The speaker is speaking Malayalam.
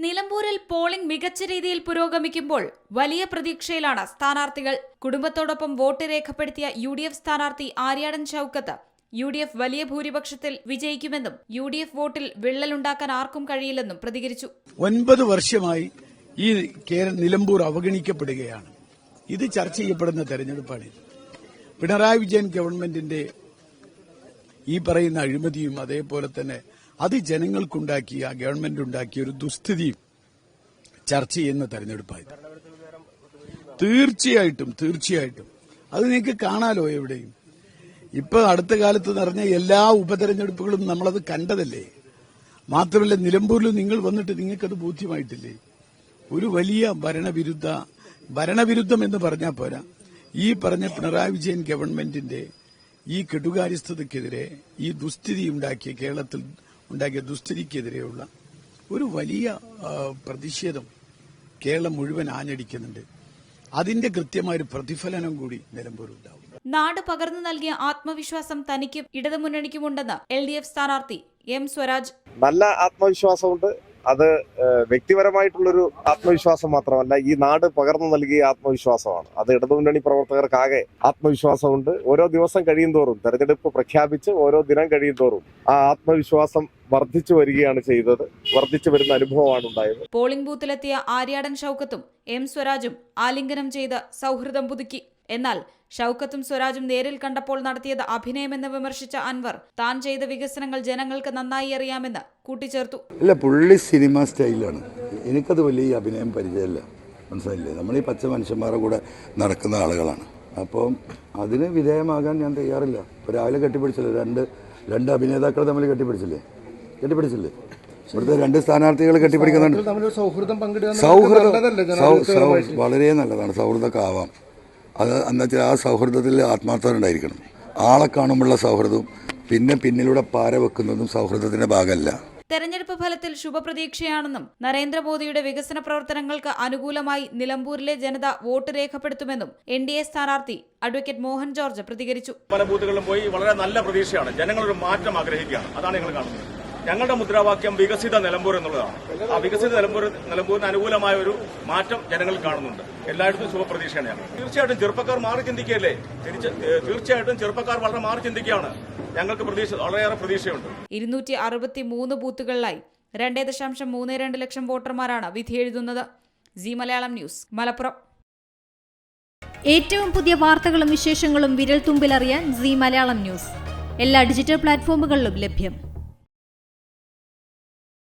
നിലമ്പൂരിൽ പോളിംഗ് മികച്ച രീതിയിൽ പുരോഗമിക്കുമ്പോൾ വലിയ പ്രതീക്ഷയിലാണ് സ്ഥാനാർത്ഥികൾ. കുടുംബത്തോടൊപ്പം വോട്ട് രേഖപ്പെടുത്തിയ UDF സ്ഥാനാർത്ഥി ആര്യാടൻ ഷൌക്കത്ത് UDF വലിയ ഭൂരിപക്ഷത്തിൽ വിജയിക്കുമെന്നും UDF വോട്ടിൽ വിള്ളലുണ്ടാക്കാൻ ആർക്കും കഴിയില്ലെന്നും പ്രതികരിച്ചു. 9 വർഷമായി ഈ നിലമ്പൂർ അവഗണിക്കപ്പെടുകയാണ്. ഇത് ചർച്ച ചെയ്യപ്പെടുന്ന തെരഞ്ഞെടുപ്പാണ്. പിണറായി വിജയൻ ഗവൺമെന്റിന്റെ ഈ പറയുന്ന അഴിമതിയും അതേപോലെ തന്നെ അത് ജനങ്ങൾക്കുണ്ടാക്കിയ ഗവൺമെന്റ് ഉണ്ടാക്കിയ ഒരു ദുസ്ഥിതിയും ചർച്ച ചെയ്യുന്ന തെരഞ്ഞെടുപ്പായത്. തീർച്ചയായിട്ടും അത് നിങ്ങൾക്ക് കാണാലോ എവിടെയും. ഇപ്പൊ അടുത്ത കാലത്ത് നടന്ന എല്ലാ ഉപതെരഞ്ഞെടുപ്പുകളും നമ്മളത് കണ്ടതല്ലേ. മാത്രമല്ല നിലമ്പൂരിൽ നിങ്ങൾ വന്നിട്ട് നിങ്ങൾക്കത് ബോധ്യമായിട്ടില്ലേ? ഒരു വലിയ ഭരണവിരുദ്ധം എന്ന് പറഞ്ഞാൽ പോരാ, ഈ പറഞ്ഞ പിണറായി വിജയൻ ഗവൺമെന്റിന്റെ ഈ കെടുകാര്യസ്ഥതയ്ക്കെതിരെ, ഈ ദുസ്ഥിതി ഉണ്ടാക്കിയ കേരളത്തിൽ ഉണ്ടാക്കിയ ദുസ്ഥിതിക്കെതിരെയുള്ള ഒരു വലിയ പ്രതിഷേധം കേരളം മുഴുവൻ ആഞ്ഞടിക്കുന്നുണ്ട്. അതിന്റെ കൃത്യമായ ഒരു പ്രതിഫലനം കൂടി നിലമ്പൂരുണ്ടാവും. നാട് പകർന്നു നൽകിയ ആത്മവിശ്വാസം തനിക്കും ഇടതുമുന്നണിക്കുമുണ്ടെന്ന് LDF സ്ഥാനാർത്ഥി M. സ്വരാജ്. നല്ല ആത്മവിശ്വാസമുണ്ട്. അത് വ്യക്തിപരമായിട്ടുള്ളൊരു ആത്മവിശ്വാസം മാത്രമല്ല, ഈ നാട് പകർന്നു നൽകിയ ആത്മവിശ്വാസമാണ്. അത് ഇടതുമുന്നണി പ്രവർത്തകർക്കാകെ ആത്മവിശ്വാസമുണ്ട്. ഓരോ ദിവസം കഴിയും തോറും, തെരഞ്ഞെടുപ്പ് പ്രഖ്യാപിച്ച് ഓരോ ദിനം കഴിയും തോറും ആ ആത്മവിശ്വാസം വർദ്ധിച്ചു വരികയാണ് ചെയ്തത്. വർദ്ധിച്ചു വരുന്ന അനുഭവമാണ് ഉണ്ടായത്. പോളിംഗ് ബൂത്തിലെത്തിയ ആര്യാടൻ ഷൌക്കത്തും M. സ്വരാജും ആലിംഗനം ചെയ്ത് സൗഹൃദം പുതുക്കി. എന്നാൽ ഷൌക്കത്തും സ്വരാജും നേരിൽ കണ്ടപ്പോൾ നടത്തിയത് അഭിനയമെന്ന് വിമർശിച്ച അൻവർ താൻ ചെയ്ത വികസനങ്ങൾ ജനങ്ങൾക്ക് നന്നായി അറിയാമെന്ന് കൂട്ടിച്ചേർത്തു. അല്ല, പുള്ളി സിനിമ സ്റ്റൈലാണ്. എനിക്കത് വലിയ അഭിനയം പരിചയമില്ല, മനസ്സിലായില്ലേ? നമ്മൾ ഈ പച്ച മനുഷ്യന്മാരുടെ കൂടെ നടക്കുന്ന ആളുകളാണ്. അപ്പം അതിന് വിധേയമാകാൻ ഞാൻ തയ്യാറില്ല. ഇപ്പോൾ രാവിലെ കെട്ടിപ്പിടിച്ചില്ലേ, രണ്ട് അഭിനേതാക്കൾ തമ്മിൽ കെട്ടിപ്പിടിച്ചില്ലേ? ഇവിടുത്തെ 2 സ്ഥാനാർത്ഥികൾ കെട്ടിപ്പിടിക്കുന്നുണ്ട്. സൗഹൃദം വളരെ നല്ലതാണ്. സൗഹൃദമൊക്കെ ആവാം. അത് എന്നുവെച്ചാൽ ആ സൗഹൃദത്തിൽ ആത്മാർത്ഥത ഉണ്ടായിരിക്കണം. ആളെ കാണുമ്പോഴുള്ള സൗഹൃദവും പിന്നെ പിന്നിലൂടെ പാര വെക്കുന്നതും സൗഹൃദത്തിന്റെ ഭാഗമല്ല. തെരഞ്ഞെടുപ്പ് ഫലത്തിൽ ശുഭപ്രതീക്ഷയാണെന്നും നരേന്ദ്രമോദിയുടെ വികസന പ്രവർത്തനങ്ങൾക്ക് അനുകൂലമായി നിലമ്പൂരിലെ ജനത വോട്ട് രേഖപ്പെടുത്തുമെന്നും NDA സ്ഥാനാർത്ഥി അഡ്വക്കേറ്റ് മോഹൻ ജോർജ് പ്രതികരിച്ചു. പല ബൂത്തുകളിലും പോയി വളരെ നല്ല പ്രതീക്ഷയാണ്. ജനങ്ങളൊരു മാറ്റം ആഗ്രഹിക്കുകയാണ്. അതാണ് ഞങ്ങൾ കാണുന്നത്. ഞങ്ങളുടെ മുദ്രാവാക്യം വികസിത നിലമ്പൂർ എന്നുള്ളതാണ്. ആ വികസിത നിലമ്പൂരിന് അനുകൂലമായ ഒരു മാറ്റം ജനങ്ങൾ കാണുന്നുണ്ട്. എല്ലായിടത്തും ശുഭപ്രതീക്ഷയാണ് ഞങ്ങൾ. തീർച്ചയായിട്ടും ചെറുപ്പക്കാർ മാറി ചിന്തിക്കുകയല്ലേ? തീർച്ചയായിട്ടും ചെറുപ്പക്കാർ വളരെ മാറി ചിന്തിക്കുകയാണ്. ഞങ്ങൾക്ക് വളരെയേറെ പ്രതീക്ഷയുണ്ട്. 263 ബൂത്തുകളിലായി 2.32 ലക്ഷം വോട്ടർമാരാണ് വിധിയെഴുതുന്നത്. സി മലയാളം ന്യൂസ്, മലപ്പുറം. ഏറ്റവും പുതിയ വാർത്തകളും വിശേഷങ്ങളും വിരൽ തുമ്പിലറിയാൻ സി മലയാളം ന്യൂസ് എല്ലാ ഡിജിറ്റൽ പ്ലാറ്റ്ഫോമുകളിലും ലഭ്യം.